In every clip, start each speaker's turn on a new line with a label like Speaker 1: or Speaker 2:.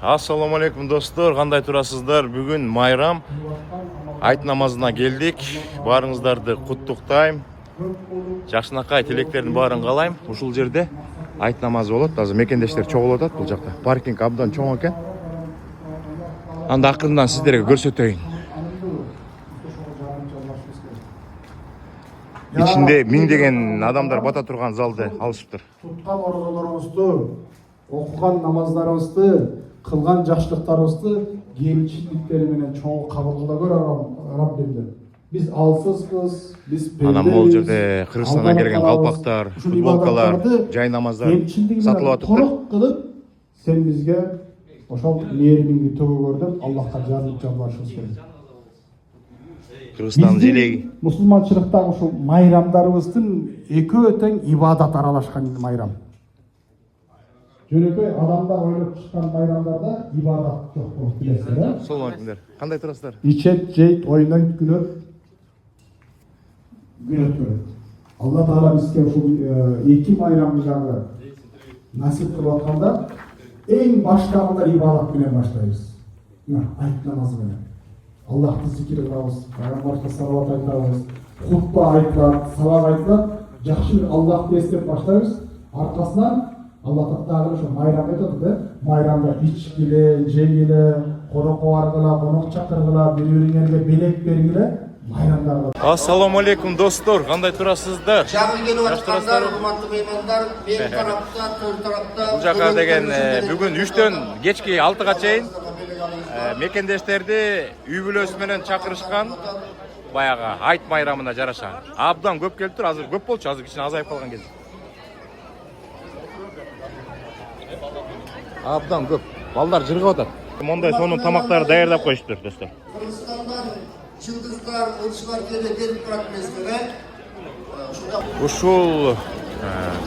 Speaker 1: Assalamu alaikum dostlar, qanday turasыздар? Бүгін майрам айт намазына келдік. Барыңыздарды құттықтайм. Жақсынақай тілектердің барын қалайм. Ушул жерде айт намазы болады. Азыр мекендештер чоң болот бұл жақта. Паркинг абдан чоң екен. Анда ақырынан сіздерге көрсөтөйүн. İçinde миңдеген адамдар бата турган залды алышыптыр.
Speaker 2: Туткан ордолорубузду, окуган намаздарыбызды, кылган жакшылыктарыбызды кемчиликтери менен чоң кабыл кыла көр Раббимден. Биз алсызбыз, биз
Speaker 1: Анан бул жерде Кыргызстандан келген калпактар, футболкалар, жай намаздар сатылып атыптыр.
Speaker 2: Толук кылып, сен бизге ошол мээримиңди төгөгөр деп Аллахка жалбарышыбыз керек.
Speaker 1: Кыргызстан желеги.
Speaker 2: Мусулманчылыкта ушул майрамдарыбыздын экөө тең ибадат аралашкан майрам. Жөнөкөй адамдар ойлоп чыккан майрамдарда ибадат жок болуп билесиздер, э?
Speaker 1: Саламатыңдар. Кандай турасыздар?
Speaker 2: Ичет, жейт, ойнойт, күлөт. Алла Таала бизге ушул эки майрамды жагы насип кылып атканда эң баштагында ибадат менен баштайбыз. Айт намазы менен. Аллахты зикир кылабыз, пайгамбарга салават айтабыз, хутба айтылат, сабак айтылат, жакшы бир Аллахты эстеп баштайбыз. Аркасынан Алла Таала ошо майрам айтат да, майрамда ичкиле, жегиле, конокко баргыла, конок чакыргыла, бири-бириңерге белек бергиле, майрамдарда.
Speaker 1: Ассаламу алейкум достор, кандай турасыздар?
Speaker 3: Жаңы келип аткандар, урматтуу меймандар, мен тарапта, төр тарапта.
Speaker 1: Бул жака деген бүгүн 3төн кечки 6га чейин мекендештерди үй бүлөсү менен чакырышкан баягы айт майрамына жараша. Абдан көп келиптир, азыр көп болчу, азыр кичине азайып калган кез. Абдан көп. Балдар жыргап атат. Мондай сонун тамактарды даярдап коюштур достор.
Speaker 3: Кыргызстандан чылдыздар, ылчылар келип турат эмеспи,
Speaker 1: Ушул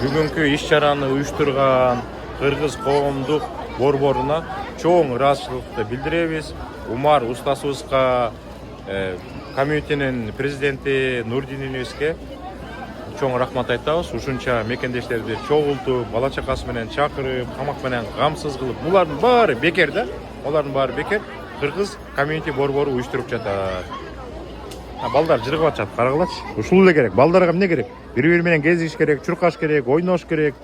Speaker 1: бүгүнкү иш-чараны уюштурган Кыргыз коомдук борборуна чоң ыраазычылыкты билдиребиз. Умар устасыбызга, комитетинин президенти Нурдиновичке чоң рахмат айтабыз. Ушунча мекендештерди чогултуп, бала чакасы менен чакырып, тамак менен камсыз кылып, булардын баары бекер да. Олардын баары бекер. Кыргыз комитет борбору уюштуруп жатат. Балдар жыргап атышат, карагылачы. Ушул эле керек. Балдарга эмне керек? Бири-бири менен кезигиш керек, чуркаш керек, ойнош керек.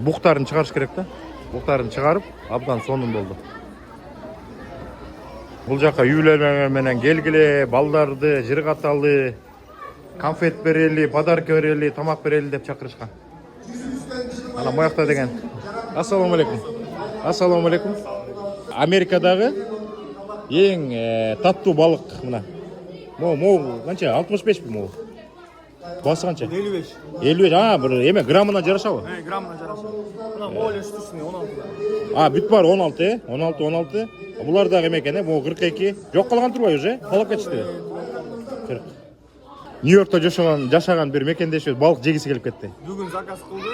Speaker 1: Буктарын чыгарыш керек да. Буктарын чыгарып, абдан сонун болду. Бул жака үйлөр менен келгиле, балдарды жыргаталы, конфет берели, подарка берели, тамак берели деп чакырышкан. Ана моякта деген. Ассаламу алейкум. Ассаламу алейкум. Америкадагы эң таттуу балык мына. Могу канча? 65 могу. Басы канча?
Speaker 4: 55.
Speaker 1: 55. Бир эме граммына жарашабы?
Speaker 4: Граммына жараша. Мына мол үстүсүнө 16.
Speaker 1: Бүт бар 16, 16. Булар дагы эме экен, могу 42. Жок калган турбайбы уже? Калып кетишти. 40. Нью-Йоркто жашаган бир мекендешибиз балык жегиси келип кетти.
Speaker 4: Бүгүн заказ кылды.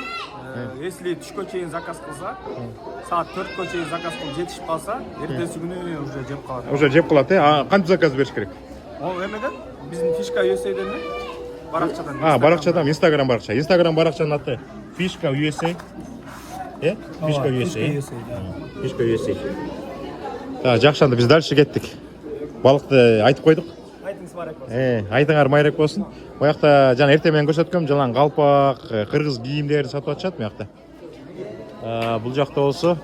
Speaker 4: Если түшкө чейин заказ кылса, саат 4кө чейин заказ кылып жетишип калса, эртеси күнү уже жеп калат.
Speaker 1: Уже жеп калат, кантип заказ бериш керек?
Speaker 4: Ол эмеден биздин Фишка USA'ден баракчадан.
Speaker 1: Баракчадан, Instagram баракча. Instagram баракчанын аты Fishka USA. Fishka USA. Fishka USA. Жакшы, анда биз дальше кеттик. Балыкты айтып койдук.
Speaker 4: Айтыңыз барак болсун.
Speaker 1: Айтыңар майрак болсун. Боякта жана эртең менен көрсөткөм, жалаң калпак, кыргыз кийимдерин сатып атышат буякта. Бул жакта болсо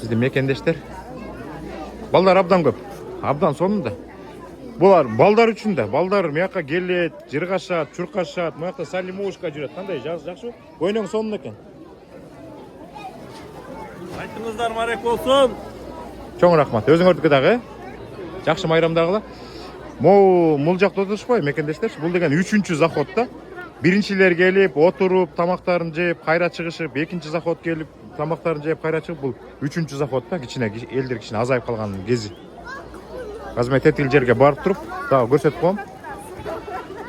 Speaker 1: биздин мекендештер. Балдар абдан көп. Абдан сонун да. Булар балдар үчүн да. Балдар мыякка келет, жыргашат, чуркашат, мыякта салимовушка жүрөт. Кандай жакшы? Ойноң сонун экен.
Speaker 4: Айтыңыздар барак болсун.
Speaker 1: Чоң рахмат. Өзүңөрдүкү дагы. Жакшы майрамдагыла. Мул жакта отурушпайбы мекендештер? Бул деген 3-чү заход да. Биринчилер келип, отуруп, тамактарын жеп, кайра чыгышып, экинчи заход келип, тамактарын жеп, кайра чыгып, бул 3-чү заход да. Кичине элдер кичине азайып калган кези. Азыр мен тетил жерге барып туруп, дагы көрсөтүп коем.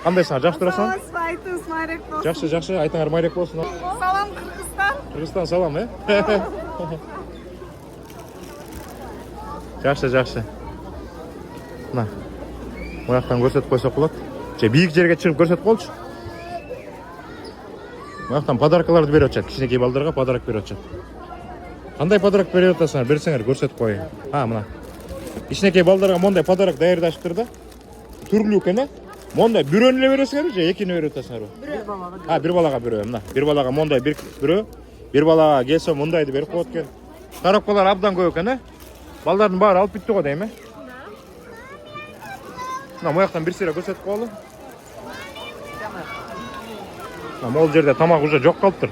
Speaker 1: Кандайсың? Жакшы турасың?
Speaker 5: Айтыңыз майрек болсун.
Speaker 1: Жакшы, айтыңар майрек болсун.
Speaker 5: Салам Кыргызстан.
Speaker 1: Кыргызстан салам, Жакшы. Мына. Мояктан көрсөтүп койсок болот. Бийик жерге чыгып көрсөтүп коелучу. Мояктан подаркаларды берип атышат. Кичинекей балдарга подарок берип атышат. Кандай подарок берип атасыңар? Берсеңер, көрсөтүп коеюн. Мына. Кичинекей балдарга мондай подарок даярдаштыр да. Түрлүү экен, э? Мондай бирөөнү эле бересиңерби же экини берип атасыңарбы? Бир балага бирөө. Мына, бир балага мондай бирөө. Бир балага келсе мондайды берип коет экен. Коробкалар абдан көп экен, э? Балдардын баары алып бүттү го дейм, э? Мына мояктан бир сыйра көрсөтүп коелу. Мына могул жерде тамак уже жок калыптыр.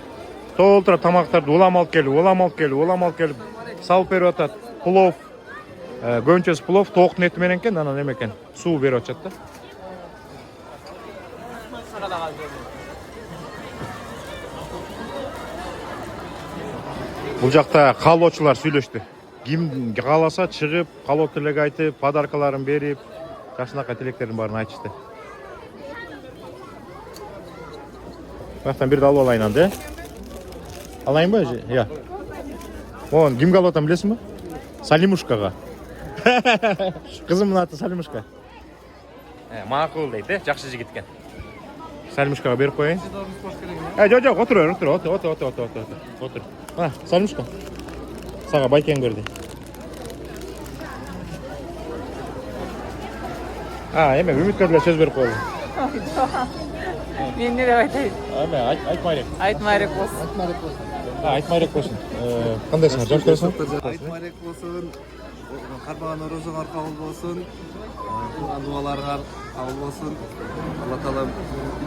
Speaker 1: Толтура тамактарды улам алып келип, салып берип атат. Плов, көнчөс плов, тоок нети менен экен, анан эме экен, суу берип атышат да. Бул жакта каалоочулар сүйлөштү. Ким кааласа чыгып, каалоо тилек айтып, подаркаларын берип, жакшынакай тилектерин баарын айтышты. Бактан бирди алып алайын анда, э? Алайынбы? Я. Могун кимге алып атам билесиңби? Салимушкага. Кызымдын аты Салимушка. Макул дейт, э? Жакшы жигит экен. Салимушкага берип коеюн. Жок, отур. Салимушка. Сага байкең берди. Эме Үмүткө деле сөз берип коелу.
Speaker 5: Мен не деп айтайын?
Speaker 1: Айтмайрек.
Speaker 5: Айтмайрек болсын.
Speaker 1: Айтмайрек болсун. Кандайсыңар? Жакшы көрөсүң?
Speaker 6: Айтмайрек болсын, кармаган орозуңар кабыл болsun, кылган дуаларыңар кабыл болsun. Алла таалам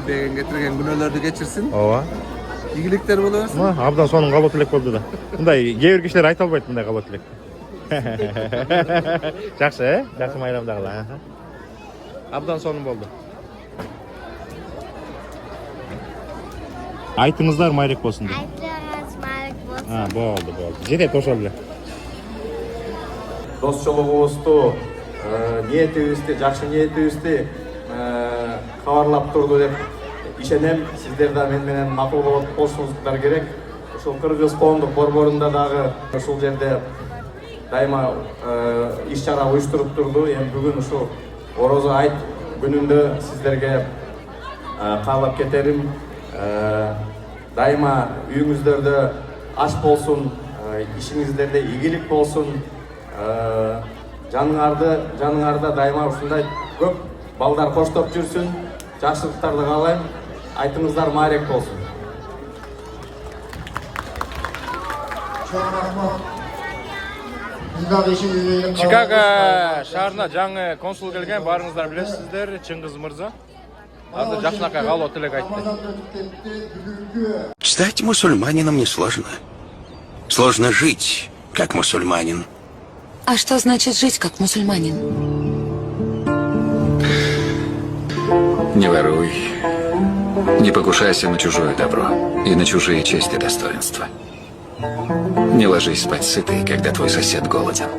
Speaker 6: билбеген кетирген күнөөлөрдү кечирсин.
Speaker 1: Ооба.
Speaker 6: Ийгиликтер боло берсин.
Speaker 1: Абдан сонун каалоо тилек болду да. Мындай кээ бир кишилер айта албайт мындай каалоо тилек. Жакшы, э? Жакшы майрамдагыла. Абдан сонун болду. Айтыңыздар майрек болсын деп.
Speaker 7: Айтыңыз майрек болсын.
Speaker 1: Болду. Жетет ошол эле. Досчулугубузду, ниетибизди, жакшы ниетибизди кабарлап турду деп ишенем. Сиздер да мен менен макул болушуңуздар керек. Ушул Кыргыз коомдук борборунда дагы ушул жерде дайыма иш-чара уюштуруп турду. Эми бүгүн ушул Орозо айт күнүндө сиздерге каалап кетерим. Дайыма үйүңүздөрдө аш болсун, ишиңиздерде ийгилик болсун. Жаныңарда дайыма ушундай көп балдар коштоп жүрсүн. Жакшылыктарды каалайм. Айтыңыздар майрек болсун. Чикаго шаарына жаңы консул келген, баарыңыздар билесиздер, Чыңгыз мырза. Азыр жакшынакай каалоо тилек айтты.
Speaker 8: Стать мусульманином несложно. Сложно жить, как мусульманин.
Speaker 9: А что значит жить как мусульманин?
Speaker 8: Не воруй, не покушайся на чужое добро и на чужие честь и достоинства. Не ложись спать сытой, когда твой сосед голоден.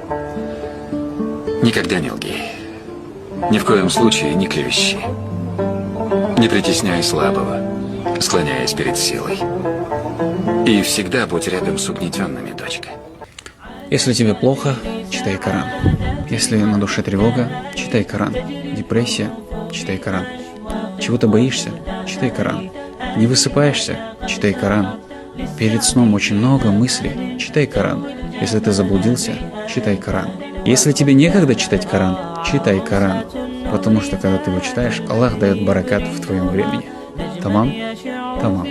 Speaker 8: Никогда не лги. Ни в коем случае не клевещи. Не притесняй слабого, склоняясь перед силой. И всегда будь рядом с угнетенными, дочка.
Speaker 10: Если тебе плохо, читай Коран. Если на душе тревога, читай Коран. Депрессия, читай Коран. Чего-то боишься, читай Коран. Не высыпаешься, читай Коран. Перед сном очень много мыслей, читай Коран. Если ты заблудился, читай Коран. Если тебе некогда читать Коран, читай Коран. Потому что когда ты его читаешь, Аллах дает баракат в твоем времени. Тамам? Тамам.